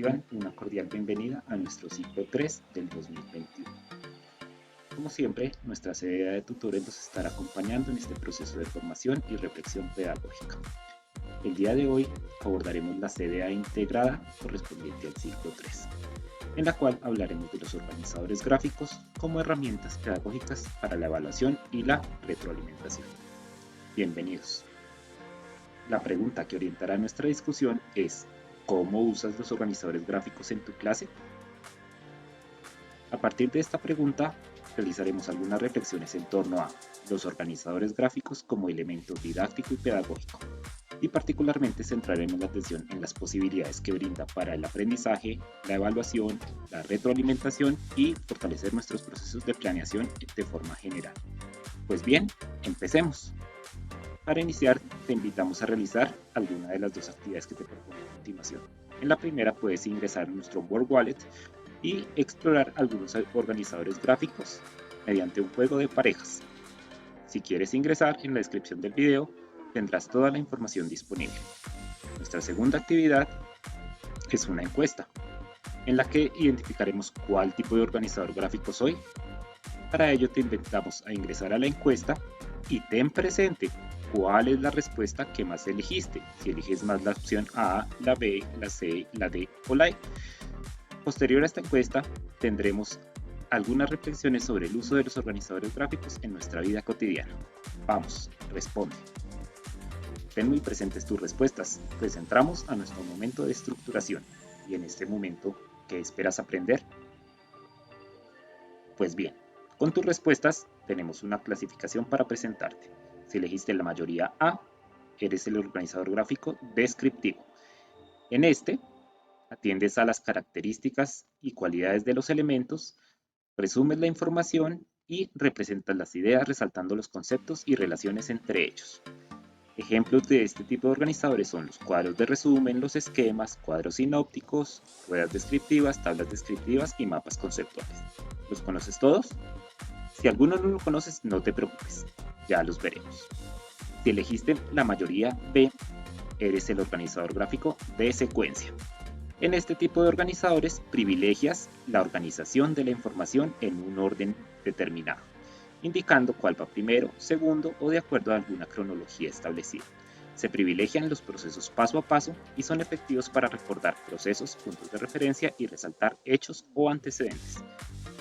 tengan una cordial bienvenida a nuestro ciclo 3 del 2021. Como siempre, nuestra CDA de tutores nos estará acompañando en este proceso de formación y reflexión pedagógica. El día de hoy abordaremos la CDA integrada correspondiente al ciclo 3, en la cual hablaremos de los organizadores gráficos como herramientas pedagógicas para la evaluación y la retroalimentación. Bienvenidos. La pregunta que orientará nuestra discusión es: ¿cómo usas los organizadores gráficos en tu clase? A partir de esta pregunta, realizaremos algunas reflexiones en torno a los organizadores gráficos como elemento didáctico y pedagógico, y particularmente centraremos la atención en las posibilidades que brinda para el aprendizaje, la evaluación, la retroalimentación y fortalecer nuestros procesos de planeación de forma general. Pues bien, empecemos. Para iniciar, te invitamos a realizar alguna de las dos actividades que te propongo a continuación. En la primera puedes ingresar a nuestro Word Wallet y explorar algunos organizadores gráficos mediante un juego de parejas. Si quieres ingresar, en la descripción del video tendrás toda la información disponible. Nuestra segunda actividad es una encuesta, en la que identificaremos cuál tipo de organizador gráfico soy. Para ello te invitamos a ingresar a la encuesta y ten presente cuál es la respuesta que más elegiste, si eliges más la opción A, la B, la C, la D o la E. Posterior a esta encuesta tendremos algunas reflexiones sobre el uso de los organizadores gráficos en nuestra vida cotidiana. Vamos, responde. Ten muy presentes tus respuestas, pues entramos a nuestro momento de estructuración. Y en este momento, ¿qué esperas aprender? Pues bien, con tus respuestas tenemos una clasificación para presentarte. Si elegiste la mayoría A, eres el organizador gráfico descriptivo. En este, atiendes a las características y cualidades de los elementos, resumes la información y representas las ideas resaltando los conceptos y relaciones entre ellos. Ejemplos de este tipo de organizadores son los cuadros de resumen, los esquemas, cuadros sinópticos, ruedas descriptivas, tablas descriptivas y mapas conceptuales. ¿Los conoces todos? Si alguno no lo conoces, no te preocupes, ya los veremos. Si elegiste la mayoría B, eres el organizador gráfico de secuencia. En este tipo de organizadores privilegias la organización de la información en un orden determinado, indicando cuál va primero, segundo o de acuerdo a alguna cronología establecida. Se privilegian los procesos paso a paso y son efectivos para recordar procesos, puntos de referencia y resaltar hechos o antecedentes.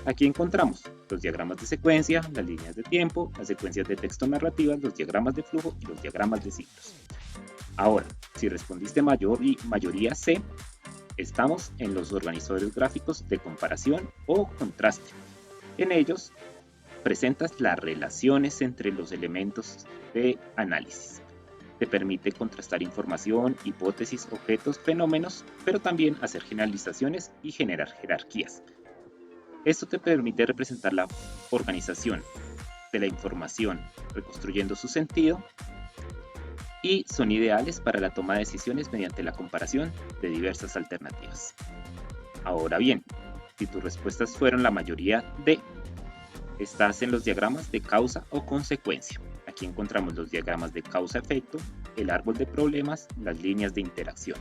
Aquí encontramos los diagramas de secuencia, las líneas de tiempo, las secuencias de texto narrativas, los diagramas de flujo y los diagramas de ciclos. Ahora, si respondiste mayoría C, estamos en los organizadores gráficos de comparación o contraste. En ellos presentas las relaciones entre los elementos de análisis. Te permite contrastar información, hipótesis, objetos, fenómenos, pero también hacer generalizaciones y generar jerarquías. Esto te permite representar la organización de la información, reconstruyendo su sentido, y son ideales para la toma de decisiones mediante la comparación de diversas alternativas. Ahora bien, si tus respuestas fueron la mayoría D, estás en los diagramas de causa o consecuencia. Aquí encontramos los diagramas de causa-efecto, el árbol de problemas, las líneas de interacción.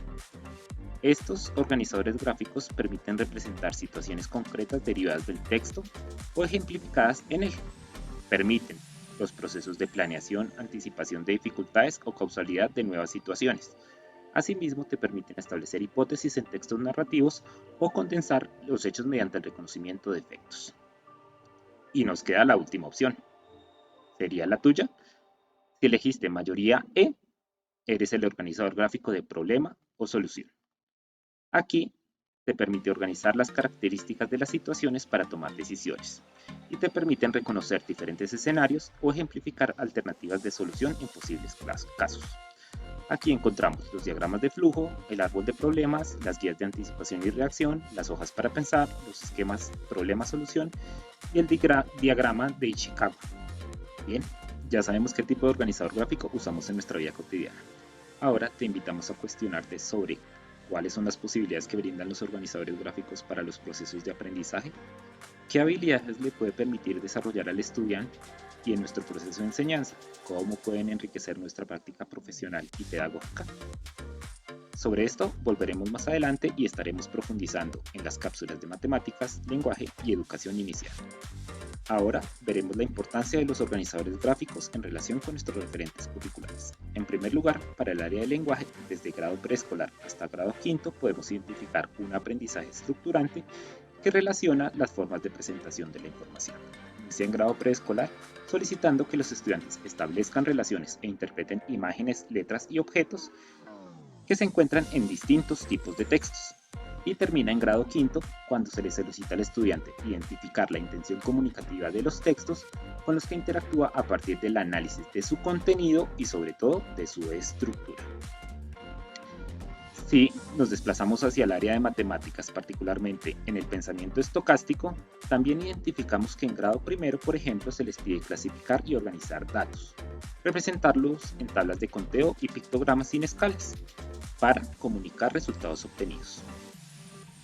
Estos organizadores gráficos permiten representar situaciones concretas derivadas del texto o ejemplificadas en él. Permiten los procesos de planeación, anticipación de dificultades o causalidad de nuevas situaciones. Asimismo, te permiten establecer hipótesis en textos narrativos o condensar los hechos mediante el reconocimiento de efectos. Y nos queda la última opción. ¿Sería la tuya? Si elegiste mayoría E, eres el organizador gráfico de problema o solución. Aquí te permite organizar las características de las situaciones para tomar decisiones y te permiten reconocer diferentes escenarios o ejemplificar alternativas de solución en posibles casos. Aquí encontramos los diagramas de flujo, el árbol de problemas, las guías de anticipación y reacción, las hojas para pensar, los esquemas problema-solución y el diagrama de Ishikawa. Bien, ya sabemos qué tipo de organizador gráfico usamos en nuestra vida cotidiana. Ahora te invitamos a cuestionarte sobre cuáles son las posibilidades que brindan los organizadores gráficos para los procesos de aprendizaje, qué habilidades le puede permitir desarrollar al estudiante y en nuestro proceso de enseñanza, cómo pueden enriquecer nuestra práctica profesional y pedagógica. Sobre esto volveremos más adelante y estaremos profundizando en las cápsulas de matemáticas, lenguaje y educación inicial. Ahora veremos la importancia de los organizadores gráficos en relación con nuestros referentes curriculares. En primer lugar, para el área de lenguaje, desde grado preescolar hasta grado quinto podemos identificar un aprendizaje estructurante que relaciona las formas de presentación de la información. Inicia en grado preescolar solicitando que los estudiantes establezcan relaciones e interpreten imágenes, letras y objetos que se encuentran en distintos tipos de textos. Y termina en grado quinto cuando se le solicita al estudiante identificar la intención comunicativa de los textos con los que interactúa a partir del análisis de su contenido y sobre todo de su estructura. Si nos desplazamos hacia el área de matemáticas, particularmente en el pensamiento estocástico, también identificamos que en grado primero, por ejemplo, se les pide clasificar y organizar datos, representarlos en tablas de conteo y pictogramas sin escalas, para comunicar resultados obtenidos.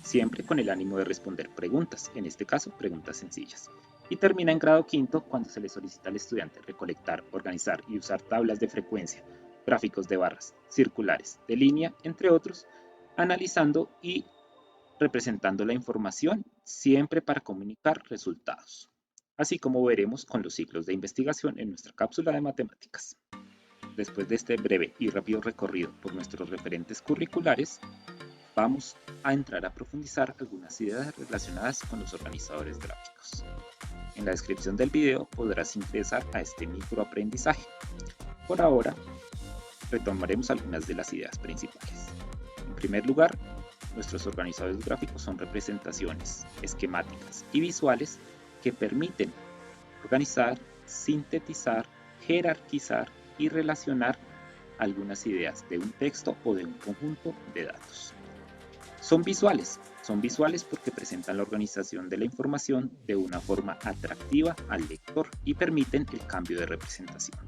Siempre con el ánimo de responder preguntas, en este caso preguntas sencillas. Y termina en grado quinto cuando se le solicita al estudiante recolectar, organizar y usar tablas de frecuencia, gráficos de barras, circulares, de línea, entre otros, analizando y representando la información siempre para comunicar resultados, así como veremos con los ciclos de investigación en nuestra cápsula de matemáticas. Después de este breve y rápido recorrido por nuestros referentes curriculares, vamos a entrar a profundizar algunas ideas relacionadas con los organizadores gráficos. En la descripción del video podrás ingresar a este microaprendizaje. Por ahora, retomaremos algunas de las ideas principales. En primer lugar, nuestros organizadores gráficos son representaciones esquemáticas y visuales que permiten organizar, sintetizar, jerarquizar y relacionar algunas ideas de un texto o de un conjunto de datos. Son visuales porque presentan la organización de la información de una forma atractiva al lector y permiten el cambio de representación.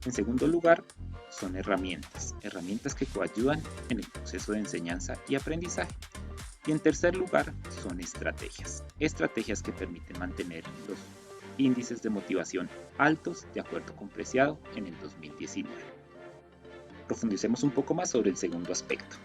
En segundo lugar, son herramientas que coayudan en el proceso de enseñanza y aprendizaje. Y en tercer lugar, son estrategias que permiten mantener los índices de motivación altos de acuerdo con Preciado en el 2019. Profundicemos un poco más sobre el segundo aspecto.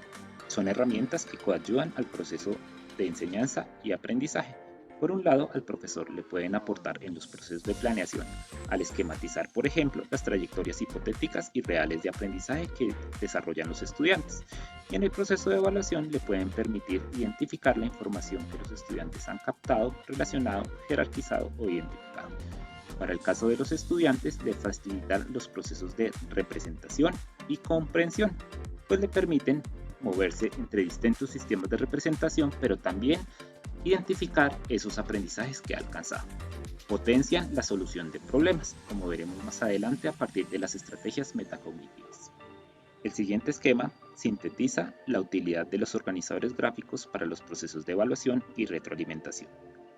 Son herramientas que coayudan al proceso de enseñanza y aprendizaje. Por un lado, al profesor le pueden aportar en los procesos de planeación, al esquematizar, por ejemplo, las trayectorias hipotéticas y reales de aprendizaje que desarrollan los estudiantes. Y en el proceso de evaluación le pueden permitir identificar la información que los estudiantes han captado, relacionado, jerarquizado o identificado. Para el caso de los estudiantes, le facilitan los procesos de representación y comprensión, pues le permiten moverse entre distintos sistemas de representación, pero también identificar esos aprendizajes que ha alcanzado. Potencian la solución de problemas, como veremos más adelante a partir de las estrategias metacognitivas. El siguiente esquema sintetiza la utilidad de los organizadores gráficos para los procesos de evaluación y retroalimentación.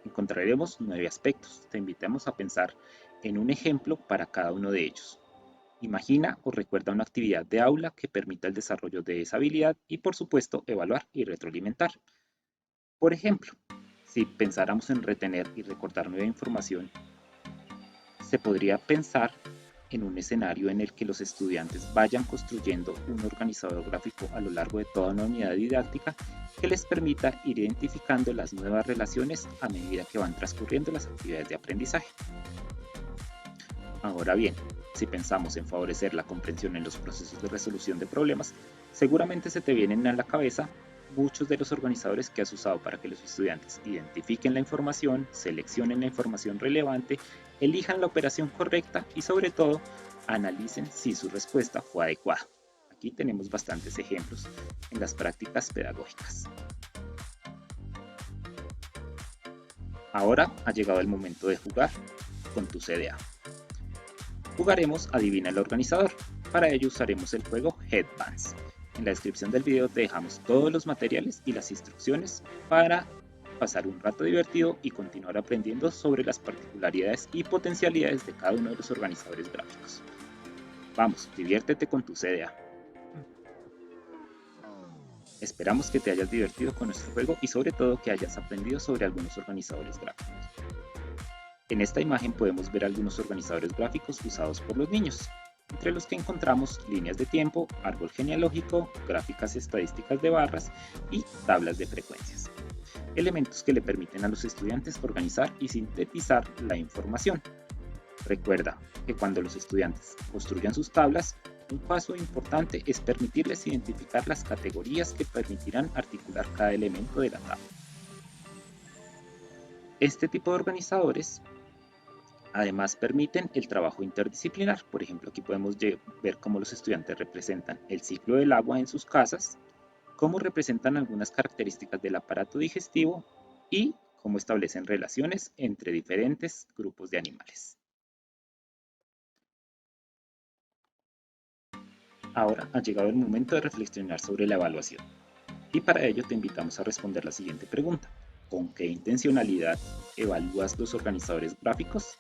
Encontraremos 9 aspectos. Te invitamos a pensar en un ejemplo para cada uno de ellos. Imagina o recuerda una actividad de aula que permita el desarrollo de esa habilidad y, por supuesto, evaluar y retroalimentar. Por ejemplo, si pensáramos en retener y recordar nueva información, se podría pensar en un escenario en el que los estudiantes vayan construyendo un organizador gráfico a lo largo de toda una unidad didáctica que les permita ir identificando las nuevas relaciones a medida que van transcurriendo las actividades de aprendizaje. Ahora bien, si pensamos en favorecer la comprensión en los procesos de resolución de problemas, seguramente se te vienen a la cabeza muchos de los organizadores que has usado para que los estudiantes identifiquen la información, seleccionen la información relevante, elijan la operación correcta y sobre todo analicen si su respuesta fue adecuada. Aquí tenemos bastantes ejemplos en las prácticas pedagógicas. Ahora ha llegado el momento de jugar con tu CDA. Jugaremos Adivina el organizador. Para ello usaremos el juego Headbands. En la descripción del video te dejamos todos los materiales y las instrucciones para pasar un rato divertido y continuar aprendiendo sobre las particularidades y potencialidades de cada uno de los organizadores gráficos. Vamos, diviértete con tu CDA. Esperamos que te hayas divertido con nuestro juego y sobre todo que hayas aprendido sobre algunos organizadores gráficos. En esta imagen podemos ver algunos organizadores gráficos usados por los niños. entre los que encontramos líneas de tiempo, árbol genealógico, gráficas estadísticas de barras y tablas de frecuencias. Elementos que le permiten a los estudiantes organizar y sintetizar la información. Recuerda que cuando los estudiantes construyan sus tablas, un paso importante es permitirles identificar las categorías que permitirán articular cada elemento de la tabla. Este tipo de organizadores además permiten el trabajo interdisciplinar. Por ejemplo, aquí podemos ver cómo los estudiantes representan el ciclo del agua en sus casas, cómo representan algunas características del aparato digestivo y cómo establecen relaciones entre diferentes grupos de animales. Ahora ha llegado el momento de reflexionar sobre la evaluación. Y para ello te invitamos a responder la siguiente pregunta. ¿Con qué intencionalidad evalúas los organizadores gráficos?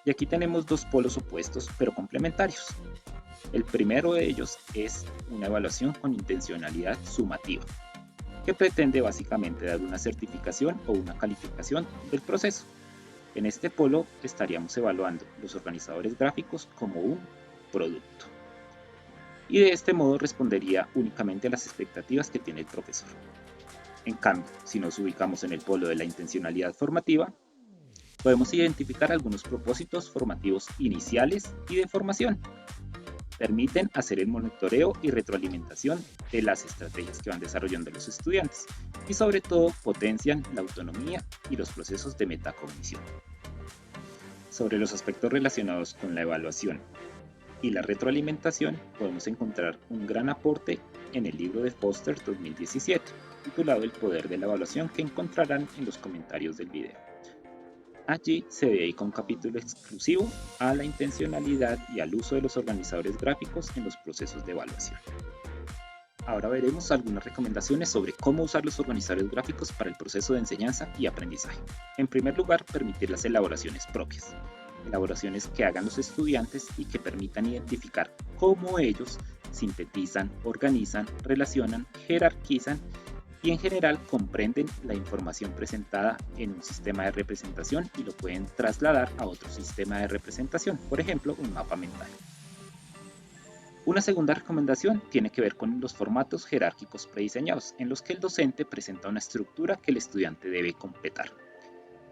Y aquí tenemos dos polos opuestos pero complementarios. El primero de ellos es una evaluación con intencionalidad sumativa, que pretende básicamente dar una certificación o una calificación del proceso. En este polo estaríamos evaluando los organizadores gráficos como un producto. Y de este modo respondería únicamente a las expectativas que tiene el profesor. En cambio, si nos ubicamos en el polo de la intencionalidad formativa, podemos identificar algunos propósitos formativos iniciales y de formación. Permiten hacer el monitoreo y retroalimentación de las estrategias que van desarrollando los estudiantes y sobre todo potencian la autonomía y los procesos de metacognición. Sobre los aspectos relacionados con la evaluación y la retroalimentación podemos encontrar un gran aporte en el libro de Foster 2017, titulado El poder de la evaluación, que encontrarán en los comentarios del video. Allí se dedica un capítulo exclusivo a la intencionalidad y al uso de los organizadores gráficos en los procesos de evaluación. Ahora veremos algunas recomendaciones sobre cómo usar los organizadores gráficos para el proceso de enseñanza y aprendizaje. En primer lugar, permitir las elaboraciones propias. Elaboraciones que hagan los estudiantes y que permitan identificar cómo ellos sintetizan, organizan, relacionan, jerarquizan y en general comprenden la información presentada en un sistema de representación y lo pueden trasladar a otro sistema de representación, por ejemplo, un mapa mental. Una segunda recomendación tiene que ver con los formatos jerárquicos prediseñados, en los que el docente presenta una estructura que el estudiante debe completar.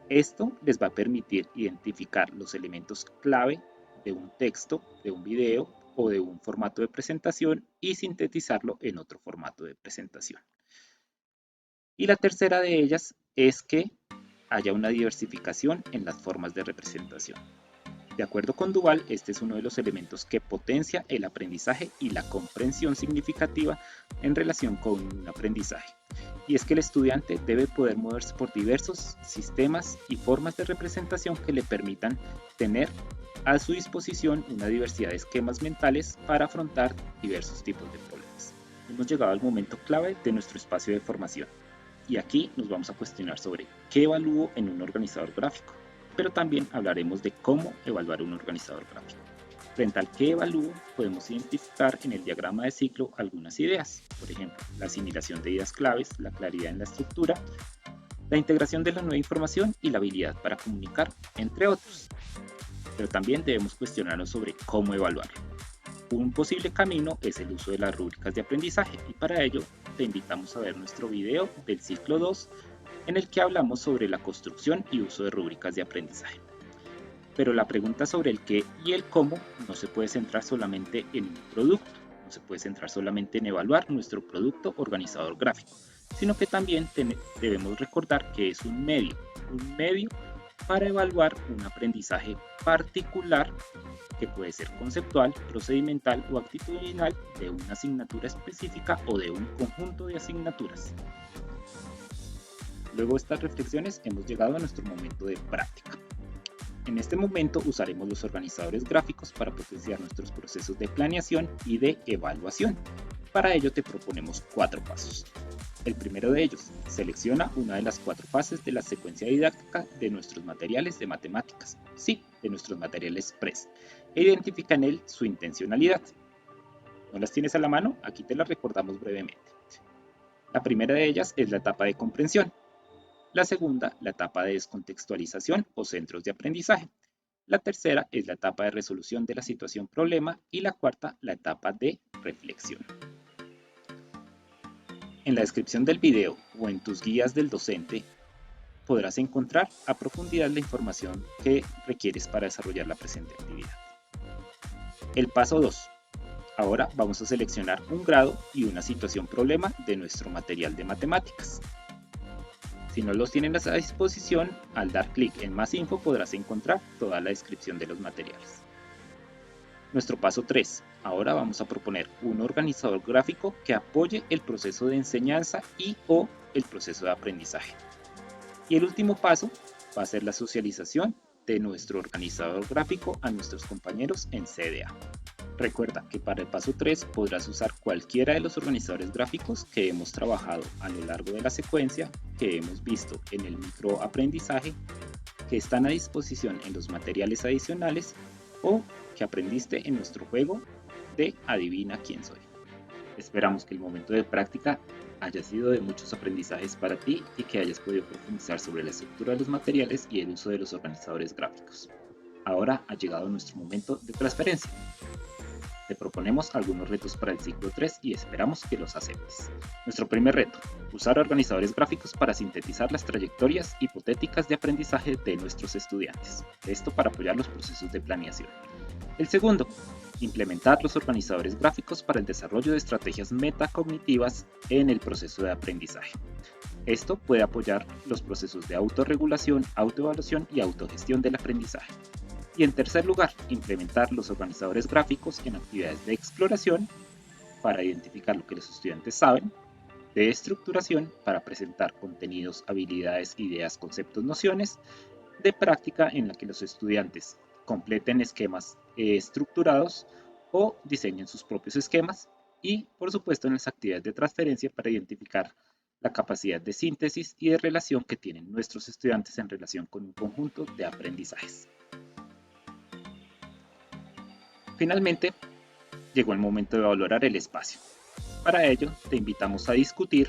Esto les va a permitir identificar los elementos clave de un texto, de un video o de un formato de presentación y sintetizarlo en otro formato de presentación. Y la tercera de ellas es que haya una diversificación en las formas de representación. De acuerdo con Duval, este es uno de los elementos que potencia el aprendizaje y la comprensión significativa en relación con un aprendizaje. Y es que el estudiante debe poder moverse por diversos sistemas y formas de representación que le permitan tener a su disposición una diversidad de esquemas mentales para afrontar diversos tipos de problemas. Hemos llegado al momento clave de nuestro espacio de formación. Y aquí nos vamos a cuestionar sobre qué evalúo en un organizador gráfico, pero también hablaremos de cómo evaluar un organizador gráfico. Frente al que evalúo, podemos identificar en el diagrama de ciclo algunas ideas, por ejemplo, la asimilación de ideas claves, la claridad en la estructura, la integración de la nueva información y la habilidad para comunicar, entre otros. Pero también debemos cuestionarnos sobre cómo evaluarlo. Un posible camino es el uso de las rúbricas de aprendizaje y para ello te invitamos a ver nuestro video del ciclo 2 en el que hablamos sobre la construcción y uso de rúbricas de aprendizaje. Pero la pregunta sobre el qué y el cómo no se puede centrar solamente en un producto, no se puede centrar solamente en evaluar nuestro producto organizador gráfico, sino que también debemos recordar que es un medio para evaluar un aprendizaje particular que puede ser conceptual, procedimental o actitudinal de una asignatura específica o de un conjunto de asignaturas. Luego de estas reflexiones hemos llegado a nuestro momento de práctica. En este momento usaremos los organizadores gráficos para potenciar nuestros procesos de planeación y de evaluación. Para ello te proponemos 4 pasos. El primero de ellos, selecciona una de las 4 fases de la secuencia didáctica de nuestros materiales de matemáticas, sí, de nuestros materiales PRES, e identifica en él su intencionalidad. ¿No las tienes a la mano? Aquí te las recordamos brevemente. La primera de ellas es la etapa de comprensión. La segunda, la etapa de descontextualización o centros de aprendizaje. La tercera es la etapa de resolución de la situación problema y la cuarta la etapa de reflexión. En la descripción del video o en tus guías del docente podrás encontrar a profundidad la información que requieres para desarrollar la presente actividad. El paso 2. Ahora vamos a seleccionar un grado y una situación problema de nuestro material de matemáticas. Si no los tienes a disposición, al dar clic en Más Info podrás encontrar toda la descripción de los materiales. Nuestro paso 3. Ahora vamos a proponer un organizador gráfico que apoye el proceso de enseñanza y/o el proceso de aprendizaje. Y el último paso va a ser la socialización de nuestro organizador gráfico a nuestros compañeros en CDA. Recuerda que para el paso 3 podrás usar cualquiera de los organizadores gráficos que hemos trabajado a lo largo de la secuencia, que hemos visto en el microaprendizaje, que están a disposición en los materiales adicionales o que aprendiste en nuestro juego de Adivina quién soy. Esperamos que el momento de práctica haya sido de muchos aprendizajes para ti y que hayas podido profundizar sobre la estructura de los materiales y el uso de los organizadores gráficos. Ahora ha llegado nuestro momento de transferencia. Te proponemos algunos retos para el ciclo 3 y esperamos que los aceptes. Nuestro primer reto, usar organizadores gráficos para sintetizar las trayectorias hipotéticas de aprendizaje de nuestros estudiantes. Esto para apoyar los procesos de planeación. El segundo, implementar los organizadores gráficos para el desarrollo de estrategias metacognitivas en el proceso de aprendizaje. Esto puede apoyar los procesos de autorregulación, autoevaluación y autogestión del aprendizaje. Y en tercer lugar, implementar los organizadores gráficos en actividades de exploración para identificar lo que los estudiantes saben, de estructuración para presentar contenidos, habilidades, ideas, conceptos, nociones, de práctica en la que los estudiantes completen esquemas estructurados o diseñen sus propios esquemas y, por supuesto, en las actividades de transferencia para identificar la capacidad de síntesis y de relación que tienen nuestros estudiantes en relación con un conjunto de aprendizajes. Finalmente, llegó el momento de valorar el espacio. Para ello, te invitamos a discutir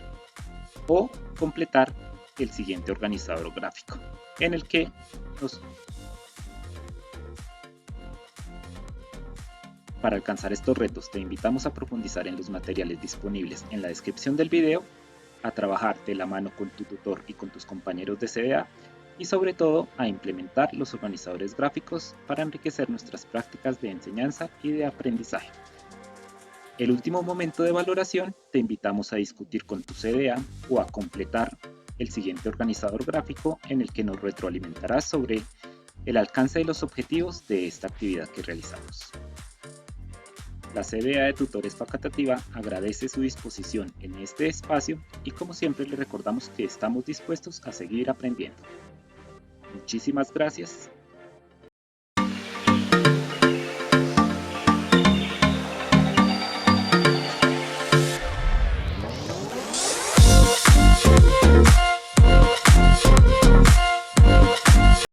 o completar el siguiente organizador gráfico, en el que Para alcanzar estos retos, te invitamos a profundizar en los materiales disponibles en la descripción del video, a trabajar de la mano con tu tutor y con tus compañeros de CDA, y sobre todo a implementar los organizadores gráficos para enriquecer nuestras prácticas de enseñanza y de aprendizaje. El último momento de valoración, te invitamos a discutir con tu CDA o a completar el siguiente organizador gráfico en el que nos retroalimentarás sobre el alcance de los objetivos de esta actividad que realizamos. La CDA de Tutores Facatativá agradece su disposición en este espacio y como siempre le recordamos que estamos dispuestos a seguir aprendiendo. Muchísimas gracias